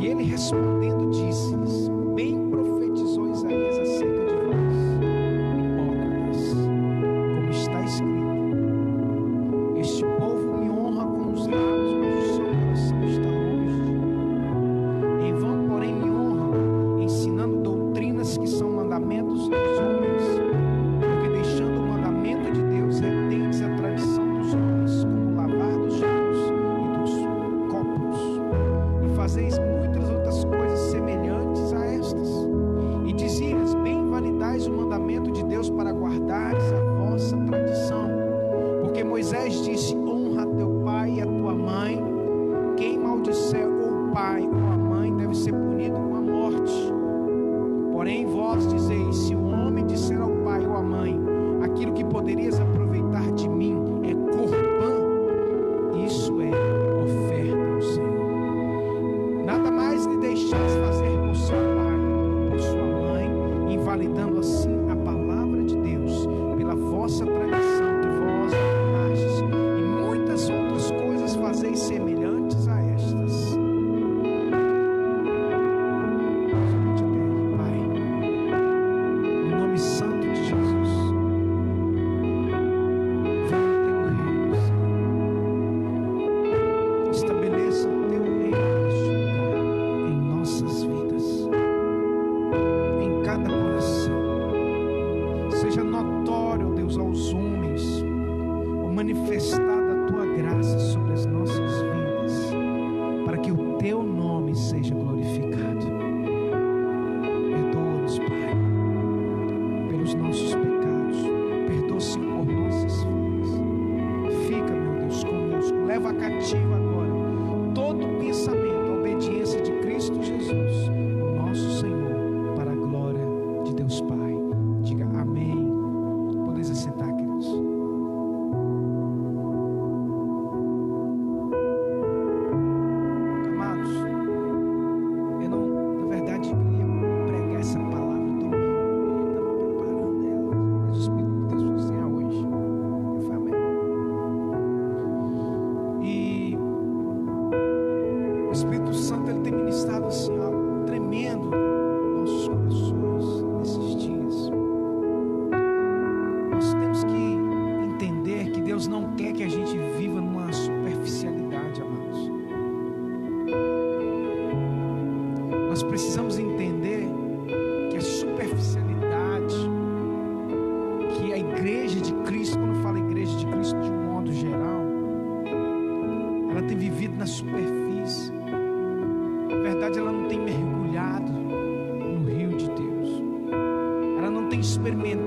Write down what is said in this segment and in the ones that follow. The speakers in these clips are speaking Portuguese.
E ele respondendo disse-lhes: bem profetizou Isaías acerca de vós, hipócritas, como está escrito: este povo me honra com os lábios, mas o seu coração está longe de mim. Em vão, porém, me honram, ensinando doutrinas que são mandamentos dos homens, porque deixando o mandamento de Deus, retendes a tradição dos homens, como lavar dos ramos e dos copos, e fazeis muitas outras coisas semelhantes a estas. E dizias: bem validais o mandamento de Deus para guardares a vossa tradição. Porque Moisés disse: honra teu pai e a tua mãe. Quem maldisser ou o pai ou a mãe deve ser punido com a morte. Porém vós dizeis: se o homem disser ao pai ou à mãe: aquilo que poderias aproveitar de mim é corbã, isso é oferta ao Senhor. Nada mais lhe deixais fazer por seu pai ou por sua mãe, invalidando assim a palavra de Deus pela vossa tradição que vós tornastes, e muitas outras coisas fazeis semelhantes a estas.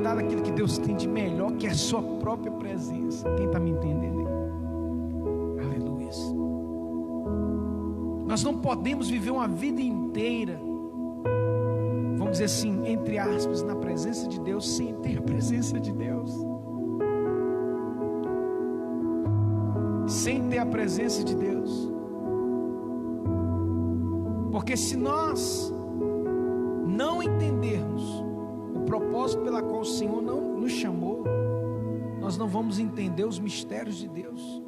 Aquilo que Deus tem de melhor, que é a sua própria presença. Quem está me entendendo aí? Aleluia. Nós não podemos viver uma vida inteira, vamos dizer assim, entre aspas, na presença de Deus, sem ter a presença de Deus, sem ter a presença de Deus. Porque se nós não entendermos o propósito pela qual o Senhor não nos chamou, nós não vamos entender os mistérios de Deus.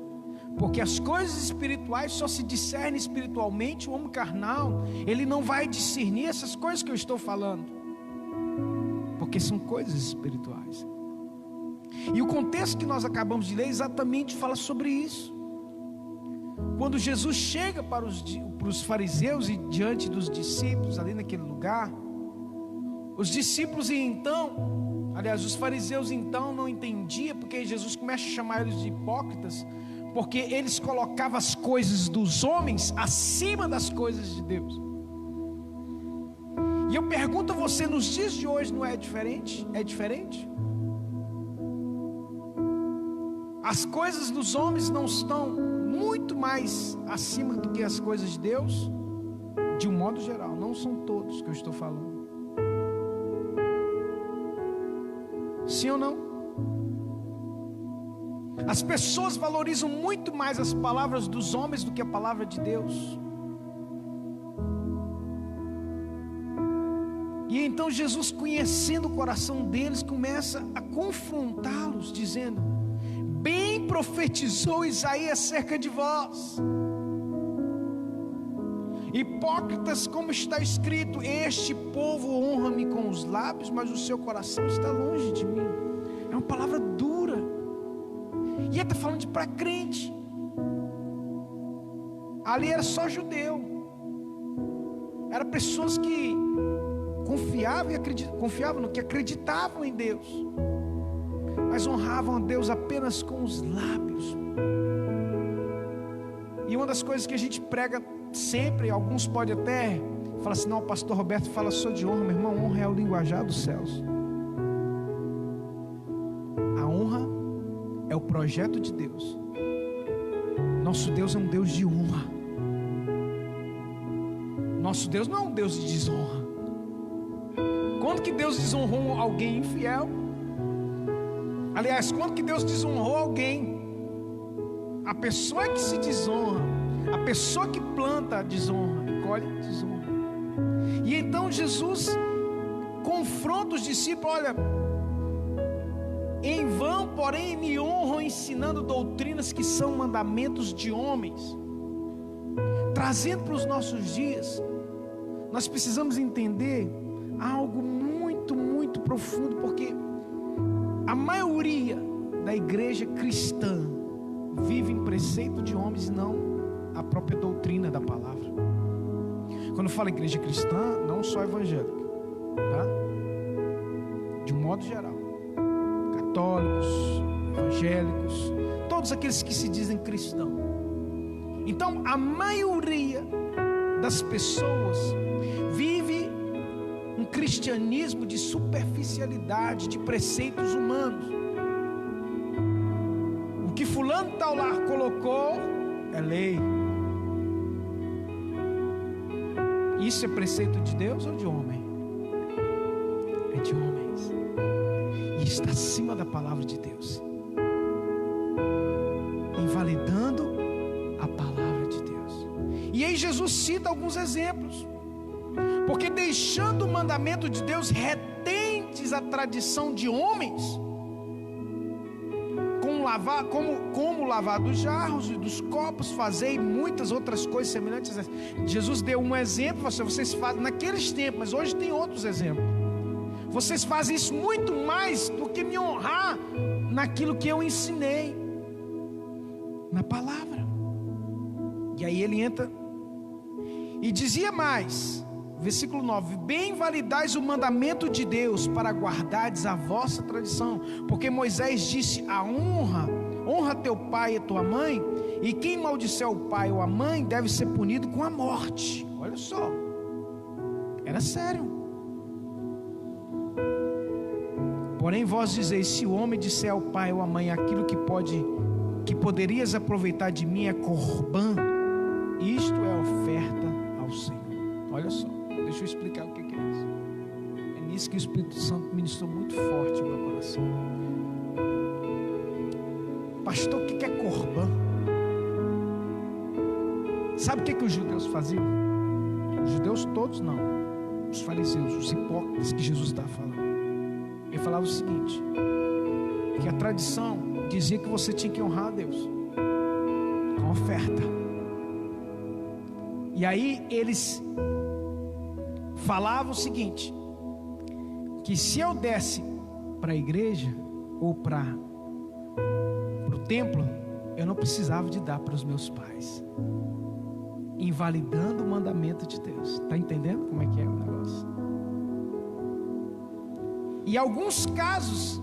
Porque as coisas espirituais só se discernem espiritualmente. O homem carnal, ele não vai discernir essas coisas que eu estou falando, porque são coisas espirituais. E o contexto que nós acabamos de ler exatamente fala sobre isso. Quando Jesus chega para os fariseus e diante dos discípulos ali naquele lugar, os discípulos os fariseus então não entendiam, porque Jesus começa a chamar eles de hipócritas, porque eles colocavam as coisas dos homens acima das coisas de Deus. E eu pergunto a você, nos dias de hoje não é diferente? É diferente? As coisas dos homens não estão muito mais acima do que as coisas de Deus? De um modo geral, não são todos que eu estou falando. Sim ou não? As pessoas valorizam muito mais as palavras dos homens do que a palavra de Deus. E então Jesus, conhecendo o coração deles, começa a confrontá-los, dizendo: bem profetizou Isaías acerca de vós. Hipócritas, como está escrito, este povo honra-me com os lábios, mas o seu coração está longe de mim. É uma palavra dura. E ele está falando para crente. Ali era só judeu. Era pessoas que confiavam no que acreditavam em Deus, mas honravam a Deus apenas com os lábios. E uma das coisas que a gente prega sempre, alguns podem até falar assim: não, o pastor Roberto fala só de honra. Meu irmão, honra é o linguajar dos céus. A honra é o projeto de Deus. Nosso Deus é um Deus de honra. Nosso Deus não é um Deus de desonra. Quando que Deus desonrou alguém infiel? Aliás, quando que Deus desonrou alguém? A pessoa que se desonra, a pessoa que planta desonra e colhe desonra. E então Jesus confronta os discípulos: olha, em vão, porém, me honram ensinando doutrinas que são mandamentos de homens. Trazendo para os nossos dias, nós precisamos entender algo muito, muito profundo, porque a maioria da igreja cristã vive em preceito de homens e não a própria doutrina da palavra. Quando eu falo igreja cristã, não só evangélica, tá? De um modo geral, católicos, evangélicos, todos aqueles que se dizem cristãos. Então a maioria das pessoas vive um cristianismo de superficialidade, de preceitos humanos. O que fulano tal lá colocou é lei. Isso é preceito de Deus ou de homem? É de homens. E está acima da palavra de Deus, invalidando a palavra de Deus. E aí Jesus cita alguns exemplos. Porque deixando o mandamento de Deus, retentes a tradição de homens, como lavar dos jarros e dos copos, fazei muitas outras coisas semelhantes. Jesus deu um exemplo: vocês fazem naqueles tempos, mas hoje tem outros exemplos. Vocês fazem isso muito mais do que me honrar naquilo que eu ensinei, na palavra. E aí ele entra e dizia mais, versículo 9: bem validais o mandamento de Deus para guardardes a vossa tradição, porque Moisés disse: a honra teu pai e tua mãe, e quem maldisser o pai ou a mãe deve ser punido com a morte. Olha só, era sério. Porém vós dizeis: se o homem disser ao pai ou à mãe aquilo que poderias aproveitar de mim é corbã, isto é oferta ao Senhor. Olha só, deixa eu explicar o que é isso. É nisso que o Espírito Santo ministrou muito forte no meu coração. Pastor, o que é corbã? Sabe o que os judeus faziam? Os judeus todos não, os fariseus, os hipócritas que Jesus estava falando. Ele falava o seguinte: que a tradição dizia que você tinha que honrar a Deus com oferta. E aí eles falavam o seguinte: que se eu desse para a igreja ou para o templo, eu não precisava de dar para os meus pais, invalidando o mandamento de Deus. Está entendendo como é que é o negócio? E alguns casos,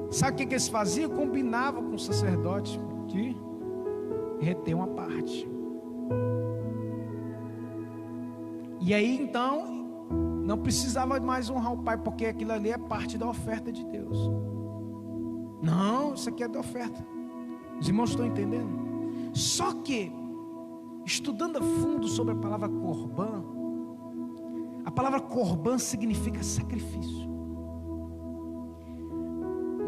sabe o que eles faziam? Combinavam com o sacerdote de reter uma parte. E aí então não precisava mais honrar o pai, porque aquilo ali é parte da oferta de Deus. Não, isso aqui é da oferta. Os irmãos estão entendendo? Só que, estudando a fundo sobre a palavra corbã, a palavra corbã significa sacrifício.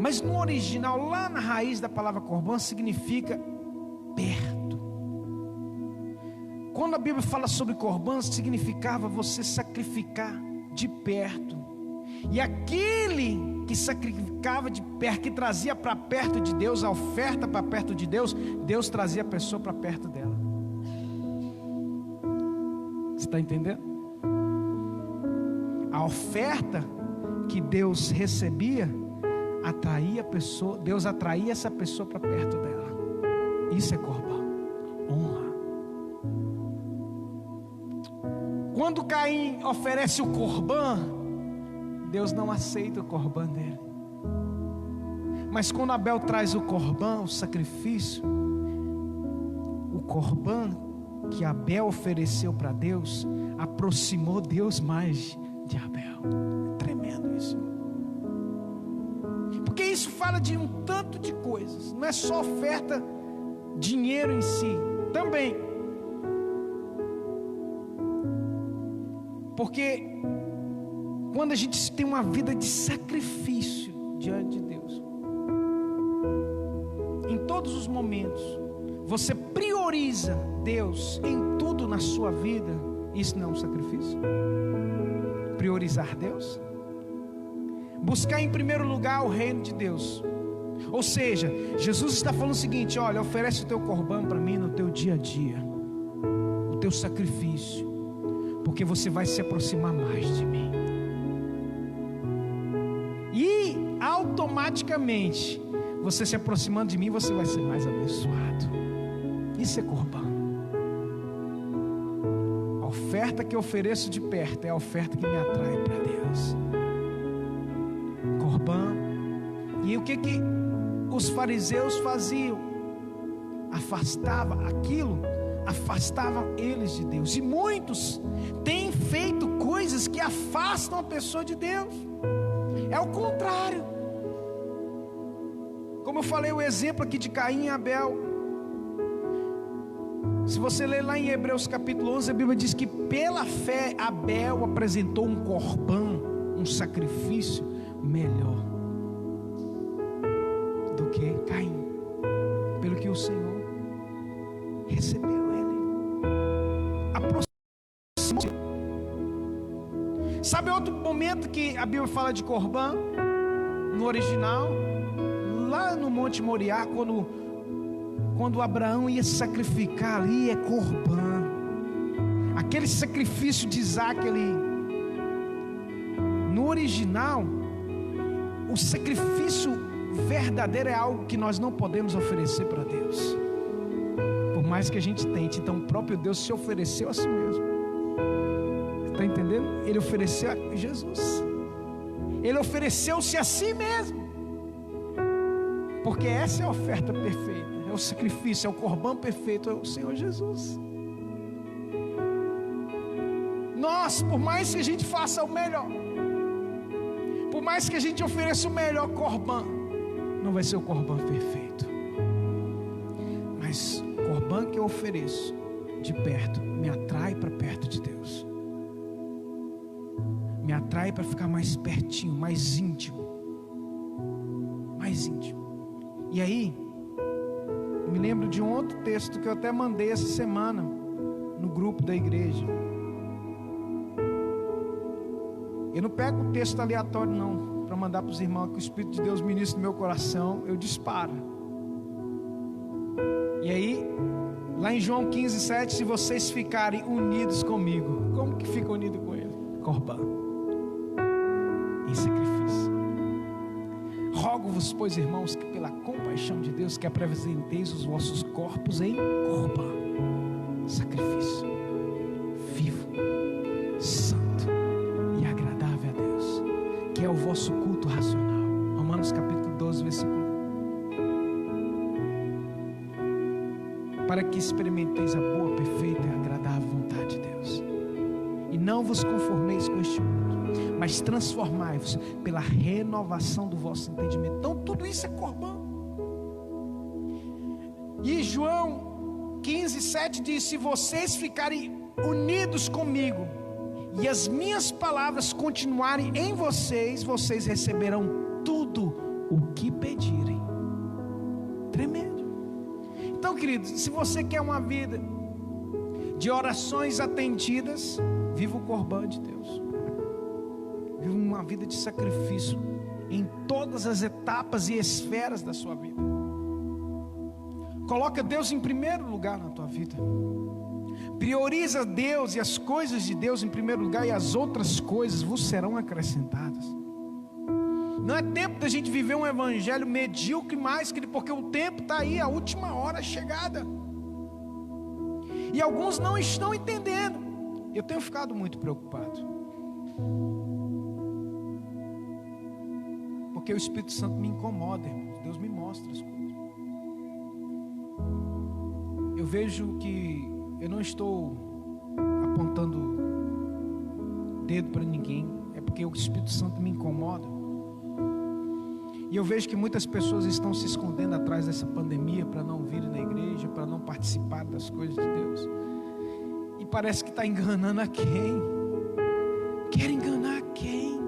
Mas no original, lá na raiz da palavra corbã, significa perto. Quando a Bíblia fala sobre corbã, significava você sacrificar de perto. E aquele que sacrificava de perto, que trazia para perto de Deus, a oferta para perto de Deus, Deus trazia a pessoa para perto dela. Você está entendendo? A oferta que Deus recebia atraía a pessoa, Deus atraía essa pessoa para perto dela. Isso é corbã, honra. Quando Caim oferece o corbã, Deus não aceita o corbã dele. Mas quando Abel traz o corbã, o sacrifício, o corbã que Abel ofereceu para Deus, aproximou Deus mais de Abel. Tremendo isso. Porque isso fala de um tanto de coisas. Não é só oferta, dinheiro em si, também. Porque quando a gente tem uma vida de sacrifício diante de Deus, em todos os momentos, você prioriza Deus em tudo na sua vida, isso não é um sacrifício? Priorizar Deus? Buscar em primeiro lugar o reino de Deus. Ou seja, Jesus está falando o seguinte: olha, oferece o teu corbã para mim no teu dia a dia, o teu sacrifício, porque você vai se aproximar mais de mim. E automaticamente, você se aproximando de mim, você vai ser mais abençoado. Isso é corbã. A oferta que eu ofereço de perto é a oferta que me atrai para Deus. Corbã. E o que os fariseus faziam? Afastava eles de Deus. E muitos têm feito coisas que afastam a pessoa de Deus. É o contrário. Como eu falei, o exemplo aqui de Caim e Abel. Se você ler lá em Hebreus capítulo 11, a Bíblia diz que pela fé Abel apresentou um corbã, um sacrifício melhor do que Caim, pelo que o Senhor recebeu ele, aproximou-se. Sabe outro momento que a Bíblia fala de corbã? No original, lá no Monte Moriá, quando Abraão ia sacrificar ali, é corbã. Aquele sacrifício de Isaac ali, no original, o sacrifício verdadeiro é algo que nós não podemos oferecer para Deus, por mais que a gente tente. Então o próprio Deus se ofereceu a si mesmo. Está entendendo? Ele ofereceu a Jesus. Ele ofereceu-se a si mesmo, porque essa é a oferta perfeita, é o sacrifício, é o corbã perfeito, é o Senhor Jesus. Nós, por mais que a gente faça o melhor, por mais que a gente ofereça o melhor corbã, não vai ser o corbã perfeito. Mas o corbã que eu ofereço de perto me atrai para perto de Deus, me atrai para ficar mais pertinho, mais íntimo, mais íntimo. E aí, me lembro de um outro texto que eu até mandei essa semana no grupo da igreja. Eu não pego o texto aleatório não, para mandar para os irmãos, que o Espírito de Deus ministra no meu coração, eu disparo. E aí, lá em João 15:7, se vocês ficarem unidos comigo, como que fica unido com Ele? Corbã, em sacrifício. Rogo-vos, pois, irmãos, que pela compaixão de Deus, que apresenteis os vossos corpos em corbã, sacrifício vivo, santo e agradável a Deus, que é o vosso culto racional. Romanos capítulo 12, versículo 1. Para que experimenteis a boa, perfeita e agradável vontade de Deus, e não vos conformeis com este mundo, mas transformai-vos pela renovação do vosso entendimento. Então tudo isso é corbã. E João 15:7 diz: se vocês ficarem unidos comigo e as minhas palavras continuarem em vocês, vocês receberão tudo o que pedirem. Tremendo. Então, queridos, se você quer uma vida de orações atendidas, viva o corbã de Deus. Viva uma vida de sacrifício em todas as etapas e esferas da sua vida. Coloca Deus em primeiro lugar na tua vida. Prioriza Deus e as coisas de Deus em primeiro lugar, e as outras coisas vos serão acrescentadas. Não é tempo da gente viver um evangelho medíocre mais, porque o tempo está aí, a última hora chegada. E alguns não estão entendendo. Eu tenho ficado muito preocupado, porque o Espírito Santo me incomoda, irmãos. Deus me mostra as coisas. Eu vejo que eu não estou apontando dedo para ninguém, é porque o Espírito Santo me incomoda. E eu vejo que muitas pessoas estão se escondendo atrás dessa pandemia para não vir na igreja, para não participar das coisas de Deus. E parece que está enganando a quem? Quer enganar a quem?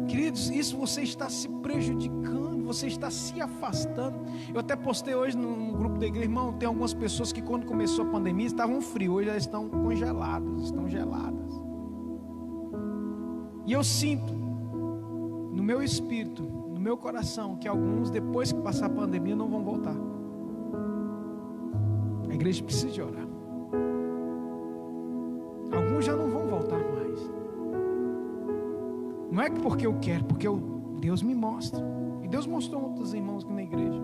Queridos, isso você está se prejudicando, você está se afastando. Eu até postei hoje no grupo da igreja, irmão, tem algumas pessoas que quando começou a pandemia estavam frias, hoje elas estão congeladas, estão geladas. E eu sinto no meu espírito, no meu coração, que alguns, depois que passar a pandemia, não vão voltar. A igreja precisa de orar. Alguns já não vão voltar mais. Não é porque eu quero, porque Deus me mostra. E Deus mostrou outros irmãos aqui na igreja.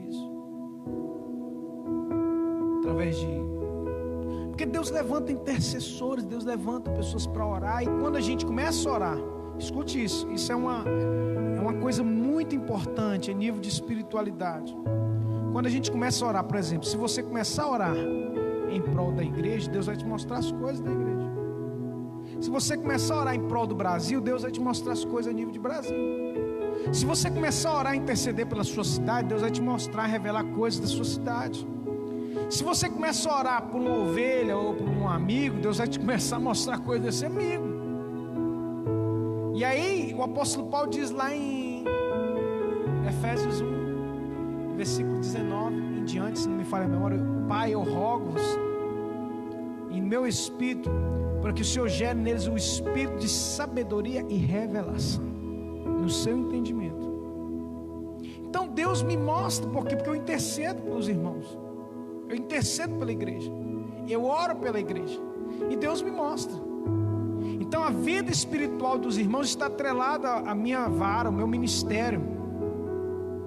Isso. Através de... Porque Deus levanta intercessores, Deus levanta pessoas para orar. E quando a gente começa a orar, escute isso, isso é uma coisa muito importante em nível de espiritualidade. Quando a gente começa a orar, por exemplo, se você começar a orar em prol da igreja, Deus vai te mostrar as coisas da igreja. Se você começar a orar em prol do Brasil, Deus vai te mostrar as coisas a nível de Brasil. Se você começar a orar e interceder pela sua cidade, Deus vai te mostrar, revelar coisas da sua cidade. Se você começar a orar por uma ovelha ou por um amigo, Deus vai te começar a mostrar coisas desse amigo. E aí o apóstolo Paulo diz lá em Efésios 1, versículo 19 em diante, se não me falha a memória: Pai, eu rogo-vos em meu espírito, para que o Senhor gere neles o espírito de sabedoria e revelação, no seu entendimento. Então Deus me mostra, porque eu intercedo pelos irmãos, eu intercedo pela igreja, eu oro pela igreja, e Deus me mostra. Então a vida espiritual dos irmãos está atrelada à minha vara, ao meu ministério.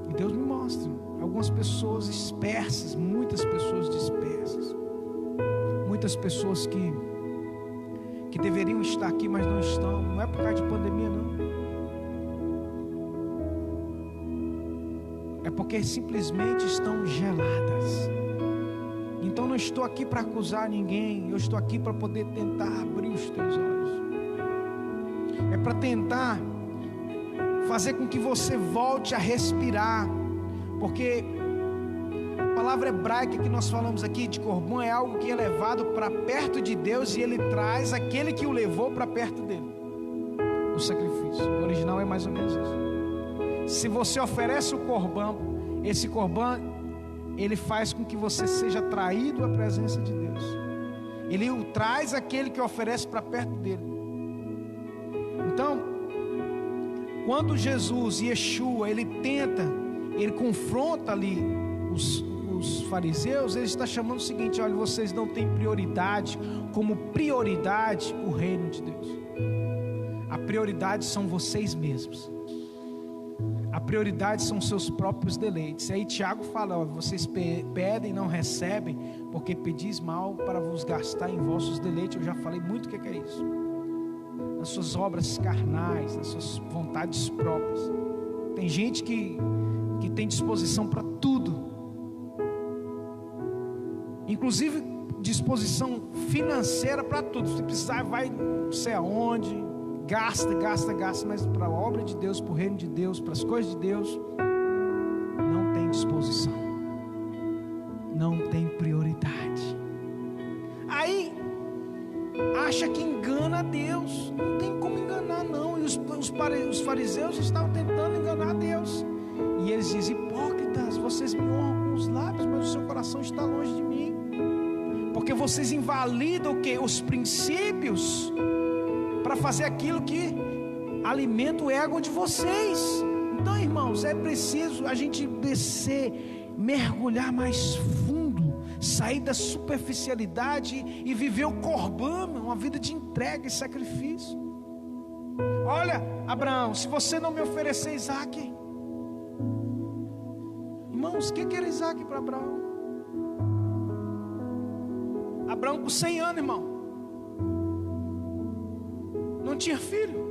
E Deus me mostra algumas pessoas dispersas, muitas pessoas dispersas, muitas pessoas que deveriam estar aqui, mas não estão. Não é por causa de pandemia, não. É porque simplesmente estão geladas. Então não estou aqui para acusar ninguém, eu estou aqui para poder tentar abrir os teus olhos. É para tentar fazer com que você volte a respirar, porque a palavra hebraica que nós falamos aqui de corban é algo que é levado para perto de Deus, e Ele traz aquele que o levou para perto dele. O sacrifício, o original é mais ou menos isso. Se você oferece o corban, esse corban, ele faz com que você seja atraído à presença de Deus. Ele o traz aquele que oferece para perto dele. Então, quando Jesus, Yeshua, ele confronta ali os fariseus, ele está chamando o seguinte: olha, vocês não têm prioridade, como prioridade o reino de Deus. A prioridade são vocês mesmos. A prioridade são seus próprios deleites. E aí Tiago fala: ó, vocês pedem e não recebem, porque pedis mal para vos gastar em vossos deleites. Eu já falei muito o que é isso. Nas suas obras carnais, nas suas vontades próprias. Tem gente que tem disposição para tudo, inclusive disposição financeira para tudo. Se precisar, vai não sei aonde, gasta, mas para a obra de Deus, para o reino de Deus, para as coisas de Deus, não tem disposição, não tem prioridade. Aí acha que engana a Deus. Não tem como enganar, não. E os fariseus estavam tentando enganar a Deus, e eles dizem: hipócritas, vocês me honram com os lábios, mas o seu coração está longe de mim, porque vocês invalidam o que? Os princípios, para fazer aquilo que alimenta o ego de vocês. Então, irmãos, é preciso a gente descer, mergulhar mais fundo sair da superficialidade e viver o Corban, uma vida de entrega e sacrifício. Olha, Abraão, se você não me oferecer Isaac, irmãos, o que era Isaac para Abraão? Abraão com 100 anos, irmão, não tinha filho.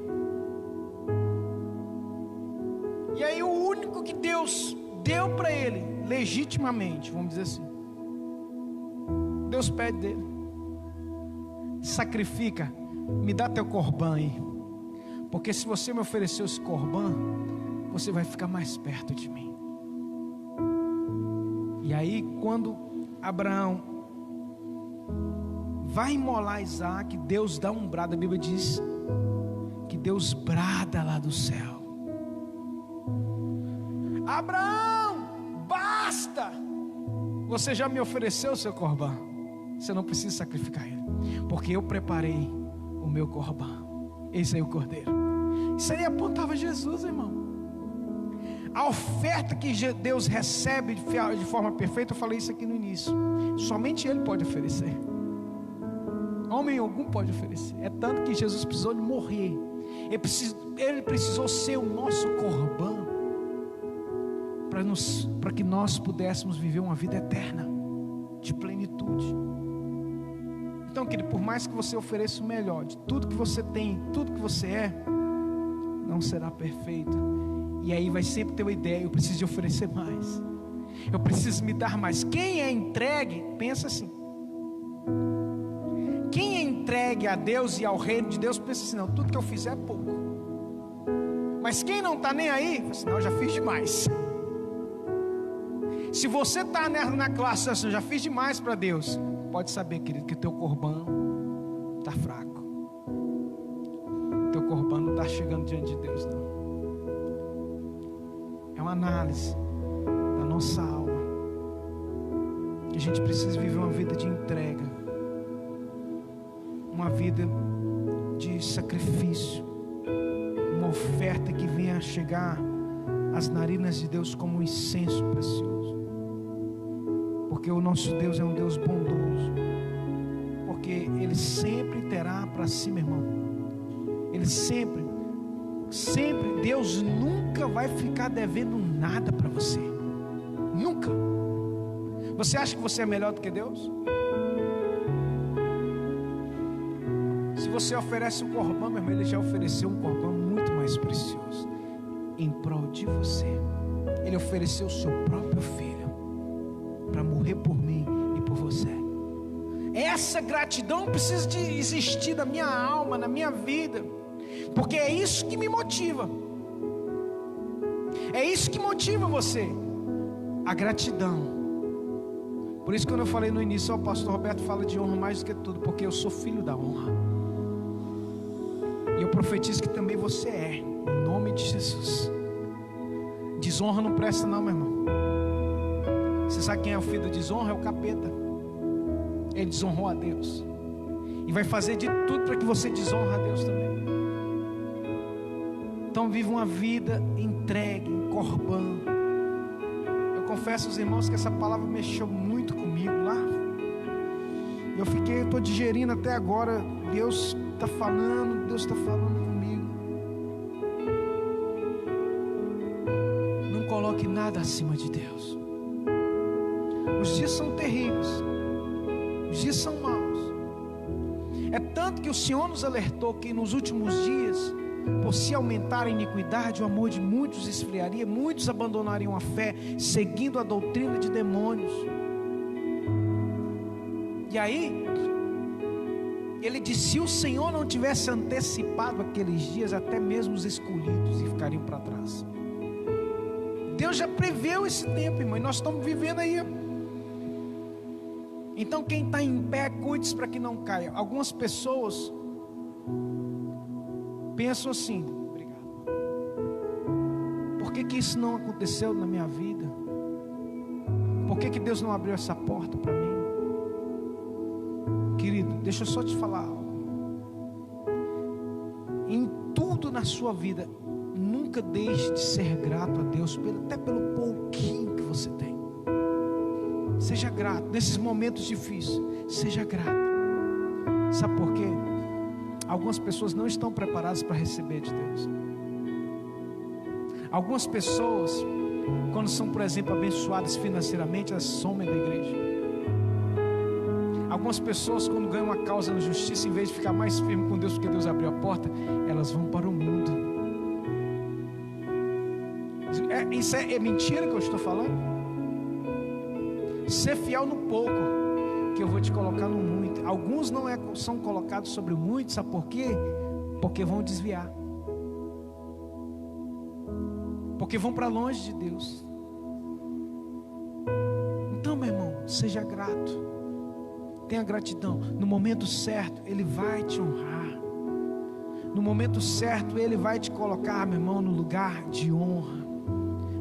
E aí o único que Deus deu para ele, legitimamente, vamos dizer assim, Deus pede dele: sacrifica, me dá teu Corban aí, porque se você me oferecer esse Corban, você vai ficar mais perto de mim. E aí quando Abraão vai imolar Isaac, Deus dá um brado. A Bíblia diz que Deus brada lá do céu: Abraão, basta, você já me ofereceu o seu Corban, você não precisa sacrificar ele, porque eu preparei o meu Corban. Esse aí é o cordeiro. Isso aí apontava Jesus, irmão. A oferta que Deus recebe de forma perfeita, eu falei isso aqui no início, somente Ele pode oferecer, homem algum pode oferecer. É tanto que Jesus precisou de morrer, Ele precisou ser o nosso Corban, para que nós pudéssemos viver uma vida eterna, de plenitude. Então, querido, por mais que você ofereça o melhor de tudo que você tem, tudo que você é, não será perfeito. E aí vai sempre ter uma ideia: eu preciso de oferecer mais, eu preciso me dar mais. Quem é entregue, pensa assim, quem é entregue a Deus e ao reino de Deus, pensa assim: não, tudo que eu fizer é pouco. Mas quem não está nem aí, pensa assim: não, eu já fiz demais. Se você está na classe assim, eu já fiz demais para Deus, pode saber, querido, que o teu Corban está fraco, o teu Corban não está chegando diante de Deus, não. É uma análise da nossa alma, que a gente precisa viver uma vida de entrega, uma vida de sacrifício, uma oferta que venha a chegar às narinas de Deus como um incenso precioso. Porque o nosso Deus é um Deus bondoso, porque Ele sempre terá para si, meu irmão, Ele sempre, Deus nunca vai ficar devendo nada para você, nunca. Você acha que você é melhor do que Deus? Se você oferece um Corban, meu irmão, Ele já ofereceu um Corban muito mais precioso em prol de você. Ele ofereceu o seu próprio filho para morrer por mim e por você. Essa gratidão precisa de existir na minha alma, na minha vida, porque é isso que me motiva, é isso que motiva você, a gratidão. Por isso, quando eu falei no início, o pastor Roberto fala de honra mais do que tudo, porque eu sou filho da honra, e eu profetizo que também você é, em nome de Jesus. Desonra não presta não, meu irmão. Você sabe quem é o filho da desonra? É o capeta. Ele desonrou a Deus, e vai fazer de tudo para que você desonre a Deus também. Então viva uma vida entregue, em Corban. Eu confesso aos irmãos que essa palavra mexeu muito comigo lá. Eu estou digerindo até agora. Deus está falando comigo. Não coloque nada acima de Deus. Os dias são terríveis, os dias são maus. É tanto que o Senhor nos alertou que nos últimos dias, por se aumentar a iniquidade, o amor de muitos esfriaria, muitos abandonariam a fé, seguindo a doutrina de demônios. E aí Ele disse: se o Senhor não tivesse antecipado aqueles dias, até mesmo os escolhidos ficariam para trás. Deus já preveu esse tempo, irmão, e nós estamos vivendo aí. Então quem está em pé, cuide-se para que não caia. Algumas pessoas pensam assim: obrigado, por que isso não aconteceu na minha vida? Por que Deus não abriu essa porta para mim? Querido, deixa eu só te falar algo. Em tudo na sua vida, nunca deixe de ser grato a Deus, até pelo pouquinho que você tem. Seja grato nesses momentos difíceis. Seja grato. Sabe por quê? Algumas pessoas não estão preparadas para receber de Deus. Algumas pessoas, quando são, por exemplo, abençoadas financeiramente, elas somem da igreja. Algumas pessoas, quando ganham uma causa na justiça, em vez de ficar mais firme com Deus, porque Deus abriu a porta, elas vão para o mundo. Isso é mentira que eu estou falando? Ser fiel no pouco, que eu vou te colocar no muito. Alguns não são colocados sobre o muito, sabe por quê? Porque vão desviar. Porque vão para longe de Deus. Então, meu irmão, seja grato. Tenha gratidão. No momento certo, Ele vai te honrar. No momento certo, Ele vai te colocar, meu irmão, no lugar de honra.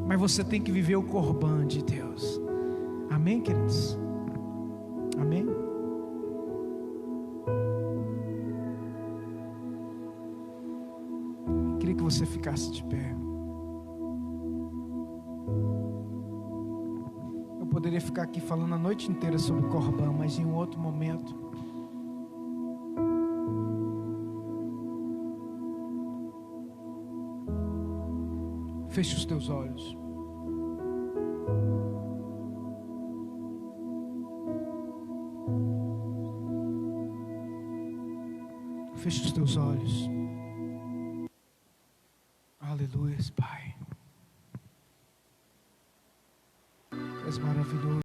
Mas você tem que viver o corban de Deus. Amém, queridos? Amém? Eu queria que você ficasse de pé. Eu poderia ficar aqui falando a noite inteira sobre corban, mas em um outro momento. Feche os teus olhos. Feche os teus olhos. Aleluia, Pai. Tu és maravilhoso.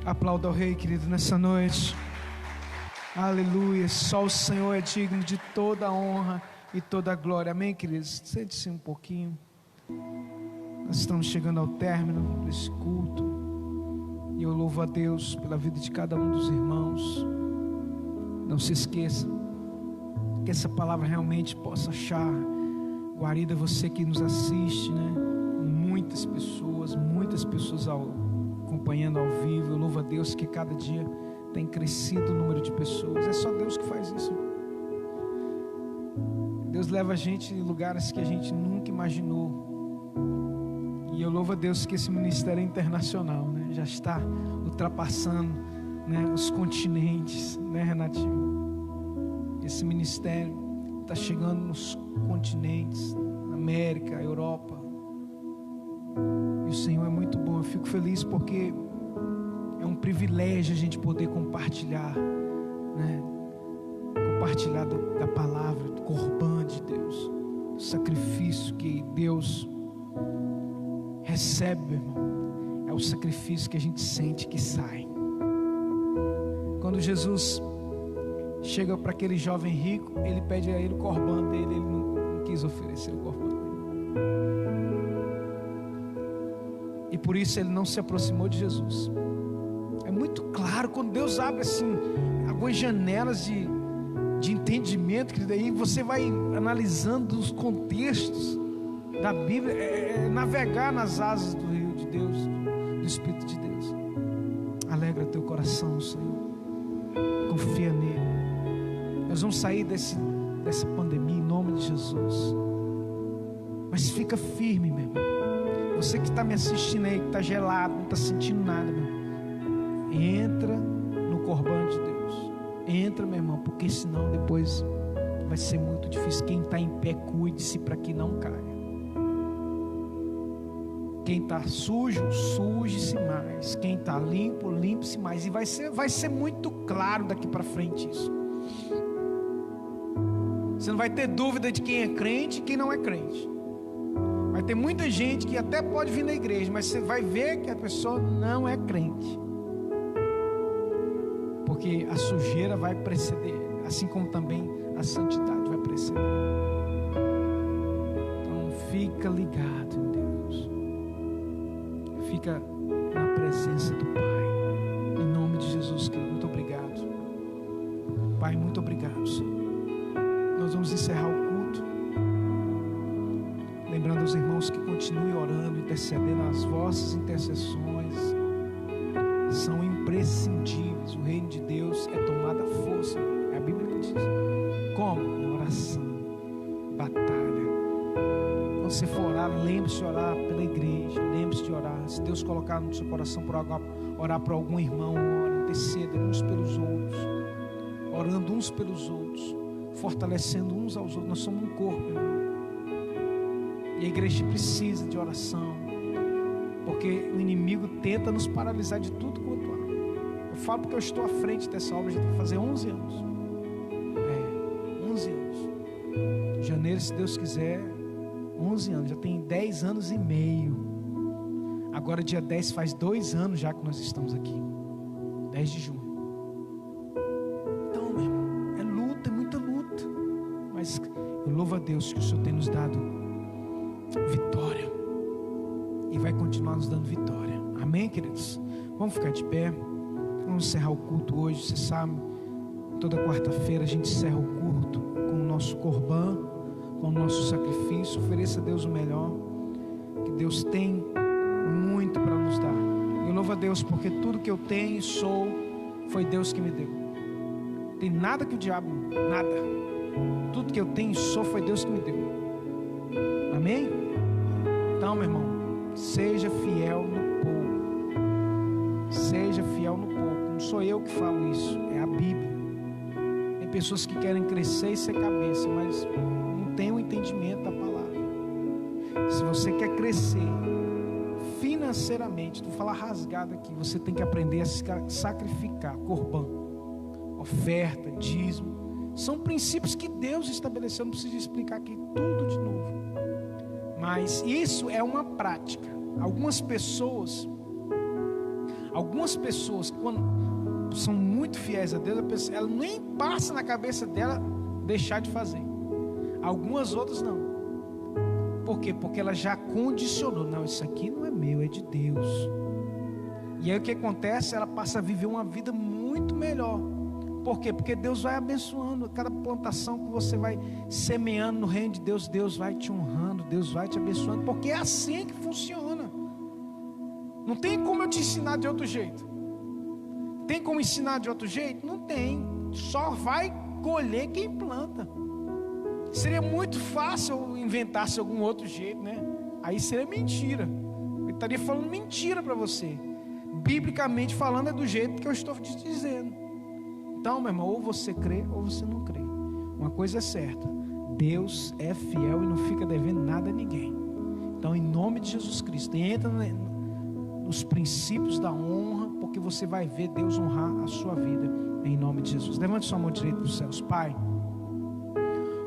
Aplauda ao Rei, querido, nessa noite. Aleluia. Só o Senhor é digno de toda a honra e toda a glória. Amém, queridos? Sente-se um pouquinho. Nós estamos chegando ao término desse culto. E eu louvo a Deus pela vida de cada um dos irmãos. Não se esqueça que essa palavra realmente possa achar guarida você que nos assiste, né? Muitas pessoas acompanhando ao vivo. Eu louvo a Deus que cada dia tem crescido o número de pessoas. É só Deus que faz isso. Deus leva a gente em lugares que a gente nunca imaginou. E eu louvo a Deus que esse ministério é internacional, né? Já está ultrapassando, né, os continentes, né, Renatinho? Esse ministério está chegando nos continentes, América, Europa. E o Senhor é muito bom. Eu fico feliz porque é um privilégio a gente poder compartilhar, né? Compartilhar da palavra, do corbã de Deus, do sacrifício que Deus recebe, meu irmão. É o sacrifício que a gente sente que sai. Quando Jesus chega para aquele jovem rico, ele pede a ele o corbã dele. Ele não quis oferecer o corbã dele. E por isso ele não se aproximou de Jesus. É muito claro quando Deus abre assim algumas janelas de entendimento, que daí você vai analisando os contextos da Bíblia. É navegar nas asas do rio de Deus, do Espírito de Deus. Alegra teu coração, Senhor. Confia nele. Nós vamos sair dessa pandemia em nome de Jesus. Mas fica firme, meu irmão. Você que está me assistindo aí, que está gelado, não está sentindo nada, meu irmão, entra no corbã de Deus. Entra, meu irmão, porque senão depois vai ser muito difícil. Quem está em pé, cuide-se para que não caia. Quem está sujo, suje-se mais. Quem está limpo, limpe-se mais. E vai ser muito claro daqui para frente isso. Você não vai ter dúvida de quem é crente e quem não é crente. Vai ter muita gente que até pode vir na igreja, mas você vai ver que a pessoa não é crente. Porque a sujeira vai preceder, assim como também a santidade vai preceder. Então fica ligado em Deus. Fica na presença do Pai. Em nome de Jesus, querido, muito obrigado. Pai, muito obrigado, Senhor. Nós vamos encerrar o culto. Lembrando aos irmãos que continuem orando, intercedendo. As vossas intercessões são imprescindíveis. O reino de Deus é tomada força. É a Bíblia que diz. Como? Em oração, batalha. Quando você for orar, lembre-se de orar pela igreja. Lembre-se de orar. Se Deus colocar no seu coração por orar por algum irmão, ore, interceda uns pelos outros, orando uns pelos outros, fortalecendo uns aos outros. Nós somos um corpo, irmão. E a igreja precisa de oração, porque o inimigo tenta nos paralisar de tudo quanto há. Eu falo porque eu estou à frente dessa obra, já vai fazer 11 anos. 11 anos. Em janeiro, se Deus quiser, 11 anos. Já tem 10 anos e meio. Agora dia 10 faz 2 anos já que nós estamos aqui. 10 de junho. Então, meu irmão, é luta, é muita luta. Mas eu louvo a Deus que o Senhor tem nos dado vitória e vai continuar nos dando vitória. Amém, queridos? Vamos ficar de pé. Vamos encerrar o culto hoje. Você sabe, toda quarta-feira a gente encerra o culto com o nosso corbã, com o nosso sacrifício. Ofereça a Deus o melhor, que Deus tem muito para nos dar. Eu louvo a Deus porque tudo que eu tenho e sou foi Deus que me deu. Tem nada que o diabo, nada. Tudo que eu tenho e sou foi Deus que me deu. Amém? Então, meu irmão, seja fiel no pouco. Seja fiel no pouco. Não sou eu que falo isso, é a Bíblia. Tem pessoas que querem crescer e ser cabeça, mas não tem o entendimento da palavra. Se você quer crescer financeiramente, vou falar rasgado aqui, você tem que aprender a sacrificar, corbã, oferta, dízimo. São princípios que Deus estabeleceu, não preciso explicar aqui tudo de novo. Mas isso é uma prática. Algumas pessoas Algumas pessoas, quando são muito fiéis a Deus, ela nem passa na cabeça dela deixar de fazer. Algumas outras não. Por quê? Porque ela já condicionou. Não, isso aqui não é meu, é de Deus. E aí o que acontece? Ela passa a viver uma vida muito melhor. Por quê? Porque Deus vai abençoando cada plantação que você vai semeando no reino de Deus. Deus vai te honrando, Deus vai te abençoando, porque é assim que funciona. Não tem como eu te ensinar de outro jeito. Tem como ensinar de outro jeito? Não tem. Só vai colher quem planta. Seria muito fácil eu inventasse algum outro jeito, né? Aí seria mentira. Eu estaria falando mentira para você. Biblicamente falando, é do jeito que eu estou te dizendo. Então, meu irmão, ou você crê ou você não crê. Uma coisa é certa: Deus é fiel e não fica devendo nada a ninguém. Então, em nome de Jesus Cristo, entra nos princípios da honra, porque você vai ver Deus honrar a sua vida, em nome de Jesus. Levante sua mão direita para os céus. Pai,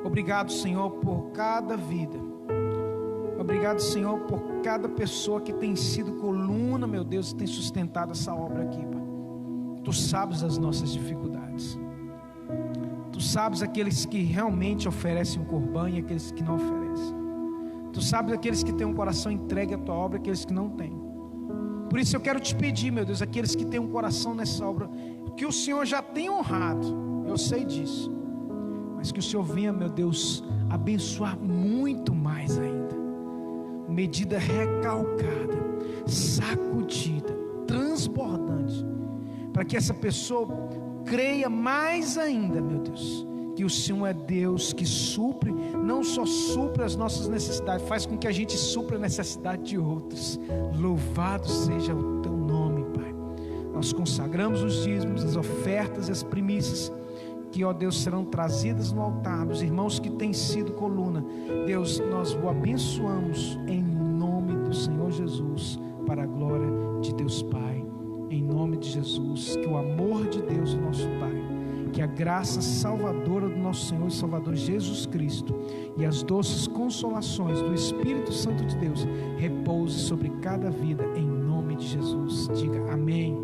obrigado, Senhor, por cada vida. Obrigado, Senhor, por cada pessoa que tem sido coluna, meu Deus, e tem sustentado essa obra aqui, Pai. Tu sabes as nossas dificuldades. Tu sabes aqueles que realmente oferecem um corban e aqueles que não oferecem. Tu sabes aqueles que têm um coração entregue à tua obra e aqueles que não têm. Por isso eu quero te pedir, meu Deus, aqueles que têm um coração nessa obra, que o Senhor já tem honrado, eu sei disso, mas que o Senhor venha, meu Deus, abençoar muito mais ainda. Medida recalcada, sacudida, transbordante, para que essa pessoa creia mais ainda, meu Deus, que o Senhor é Deus que supre, não só supre as nossas necessidades, faz com que a gente supra a necessidade de outros. Louvado seja o teu nome, Pai. Nós consagramos os dízimos, as ofertas e as primícias que, ó Deus, serão trazidas no altar dos irmãos que têm sido coluna. Deus, nós o abençoamos em nome do Senhor Jesus, para a glória de Deus Pai. Em nome de Jesus, que o amor de Deus, o nosso Pai, que a graça salvadora do nosso Senhor e Salvador Jesus Cristo e as doces consolações do Espírito Santo de Deus repouse sobre cada vida, em nome de Jesus. Diga amém.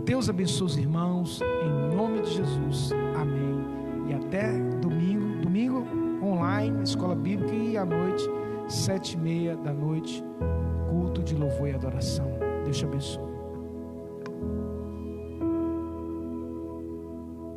Deus abençoe os irmãos, em nome de Jesus. Amém. E até domingo online, escola bíblica, e à noite, 7:30 da noite, culto de louvor e adoração. Deus te abençoe.